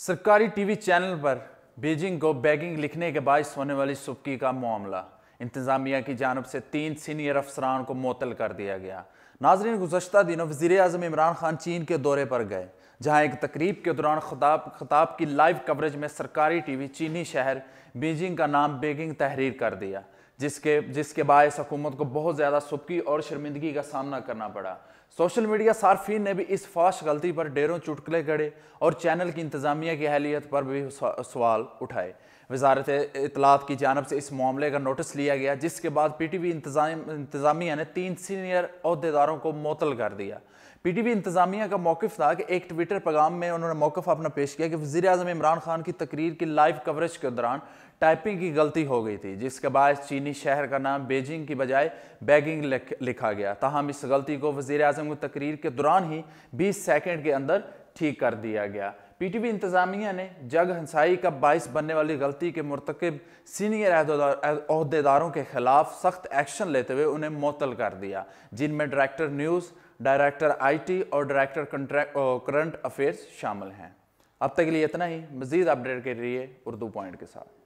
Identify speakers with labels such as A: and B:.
A: सरकारी TV channel पर Beijing को बैगिंग लिखने के बायस होने वाली सुबकी का मामला इंतजामिया की जानब से 3 सीनियर अफसरान को मुअत्तल कर दिया गया। नाजरीन, गुज़श्ता दिनों वज़ीर आज़म इमरान खान चीन के दौरे पर गए, जहां एक तकरीब के दौरान खिताब की लाइव कवरेज में सरकारी टीवी चीनी शहर बीजिंग का नाम बैगिंग तहरीर कर दिया, जिसके बायस हुकूमत को बहुत ज़्यादा सुबकी और शर्मिंदगी का सामना करना पड़ा। सोशल मीडिया सार्फिन ने भी इस फाश गलती पर ढेरों चुटकुले गढ़े और चैनल की इंतजामिया की अहलियत पर भी सवाल उठाए। वजारत इत्तलात की जानब से इस मामले का नोटिस लिया गया, जिसके बाद पीटीवी इंतजामिया ने 3 सीनियर अहदेदारों को मुअत्तल कर दिया। पीटीवी इंतजामिया का मौक़िफ़ था कि एक ट्विटर पैगाम में उन्होंने मौक़िफ़ अपना पेश किया कि वज़ीर आज़म इमरान खान की तकरीर की लाइव कवरेज के दौरान टाइपिंग की गलती हो गई थी, जिसके बाद चीनी शहर का नाम बीजिंग की बजाय बैगिंग लिखा गया। ताहम इस गलती को वज़ीर आज़म की तकरीर के दौरान ही 20 सेकंड के अंदर ठीक कर दिया गया। पीटीवी इंतजामिया ने जग हंसाई का बायस बनने वाली गलती के मुर्तकिब सीनियर अहदेदारों के खिलाफ सख्त एक्शन लेते हुए उन्हें मुअत्तल कर दिया, जिनमें डायरेक्टर न्यूज़, डायरेक्टर IT और डायरेक्टर करंट अफेयर्स शामिल हैं। अब तक के लिए इतना ही। मज़ीद अपडेट के लिए उर्दू पॉइंट के साथ।